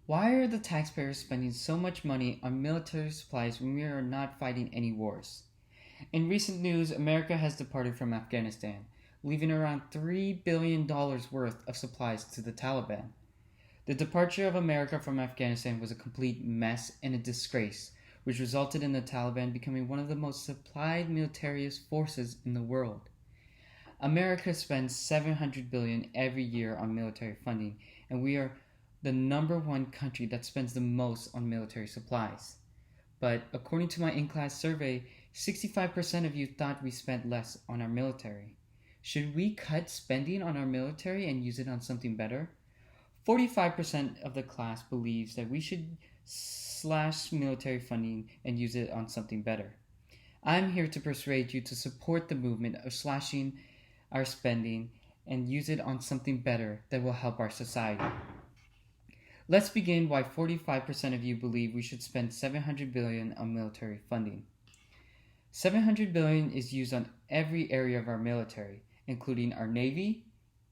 Why are the taxpayers spending so much money on military supplies when we are not fighting any wars? In recent news, America has departed from Afghanistan, leaving around $3 billion worth of supplies to the Taliban. The departure of America from Afghanistan was a complete mess and a disgrace, which resulted in the Taliban becoming one of the most supplied militarist forces in the world. America spends 700 billion every year on military funding, and we are the number one country that spends the most on military supplies. But according to my in-class survey, 65% of you thought we spent less on our military. Should we cut spending on our military and use it on something better? 45% of the class believes that we should slash military funding and use it on something better. I'm here to persuade you to support the movement of slashing our spending and use it on something better that will help our society. Let's begin why 45% of you believe we should spend 700 billion on military funding. 700 billion is used on every area of our military, including our Navy,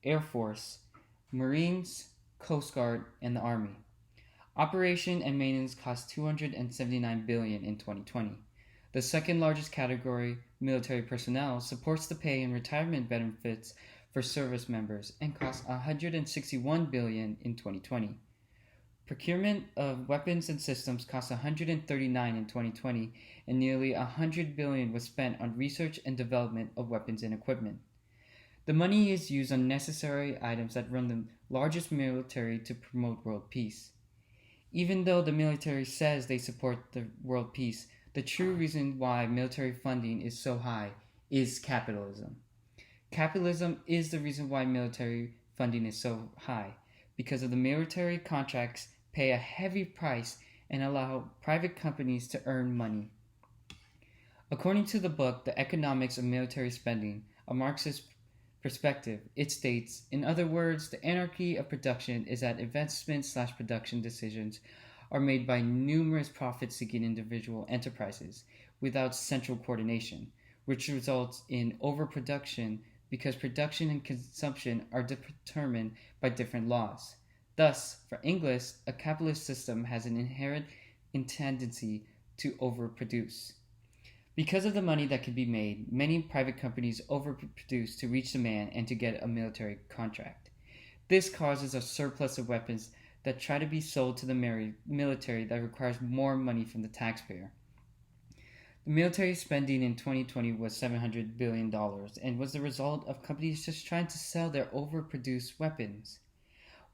Air Force, Marines, Coast Guard, and the Army. Operation and maintenance cost 279 billion in 2020. The second largest category, military personnel, supports the pay and retirement benefits for service members and cost 161 billion in 2020. Procurement of weapons and systems cost 139 in 2020, and nearly 100 billion was spent on research and development of weapons and equipment. The money is used on necessary items that run the largest military to promote world peace. Even though the military says they support the world peace, the true reason why military funding is so high is capitalism. Capitalism is the reason why military funding is so high, because of the military contracts pay a heavy price and allow private companies to earn money. According to the book The Economics of Military Spending, a Marxist perspective, it states, in other words, the anarchy of production is that investment/production decisions are made by numerous profit-seeking individual enterprises without central coordination, which results in overproduction because production and consumption are determined by different laws. Thus, for English, a capitalist system has an inherent tendency to overproduce. Because of the money that can be made, many private companies overproduce to reach demand and to get a military contract. This causes a surplus of weapons that try to be sold to the military that requires more money from the taxpayer. The military spending in 2020 was $700 billion and was the result of companies just trying to sell their overproduced weapons.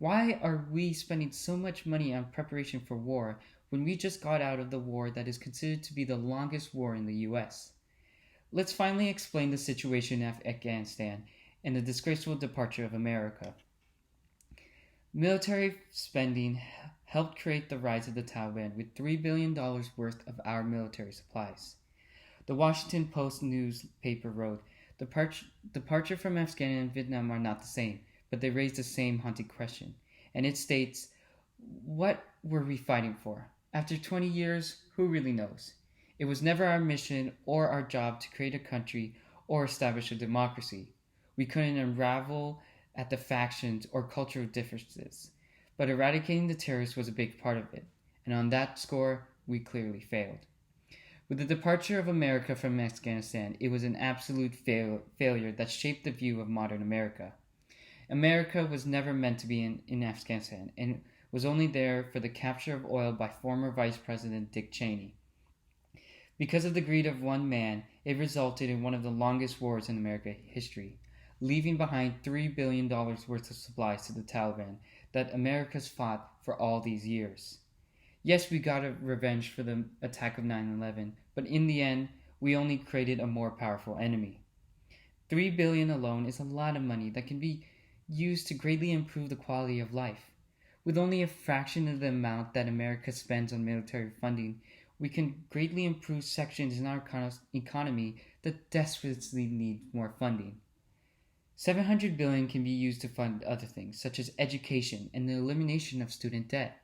Why are we spending so much money on preparation for war when we just got out of the war that is considered to be the longest war in the US? Let's finally explain the situation in Afghanistan and the disgraceful departure of America. Military spending helped create the rise of the Taliban with $3 billion worth of our military supplies. The Washington Post newspaper wrote, departure from Afghanistan and Vietnam are not the same, but they raise the same haunting question. And it states, what were we fighting for? After 20 years, who really knows? It was never our mission or our job to create a country or establish a democracy. We couldn't unravel at the factions or cultural differences, but eradicating the terrorists was a big part of it, and on that score, we clearly failed. With the departure of America from Afghanistan, it was an absolute failure that shaped the view of modern America. America was never meant to be in Afghanistan and was only there for the capture of oil by former Vice President Dick Cheney. Because of the greed of one man, it resulted in one of the longest wars in American history, leaving behind $3 billion worth of supplies to the Taliban that America's fought for all these years. Yes, we got a revenge for the attack of 9/11, but in the end, we only created a more powerful enemy. $3 billion alone is a lot of money that can be used to greatly improve the quality of life. With only a fraction of the amount that America spends on military funding, we can greatly improve sections in our economy that desperately need more funding. 700 billion can be used to fund other things, such as education and the elimination of student debt.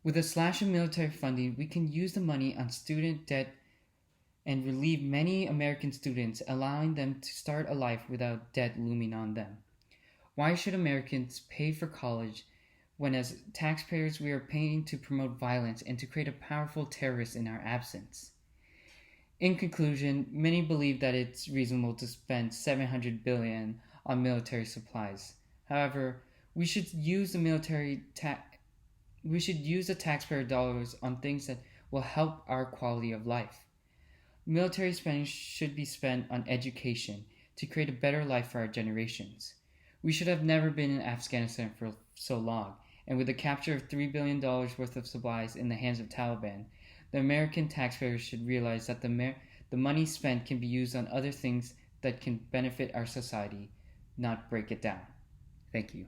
With a slash of military funding, we can use the money on student debt and relieve many American students, allowing them to start a life without debt looming on them. Why should Americans pay for college when as taxpayers we are paying to promote violence and to create a powerful terrorist in our absence. In conclusion, many believe that it's reasonable to spend 700 billion on military supplies. However, we should use the taxpayer dollars on things that will help our quality of life. Military spending should be spent on education to create a better life for our generations. We should have never been in Afghanistan for so long, and with the capture of $3 billion worth of supplies in the hands of Taliban, the American taxpayers should realize that the money spent can be used on other things that can benefit our society, not break it down. Thank you.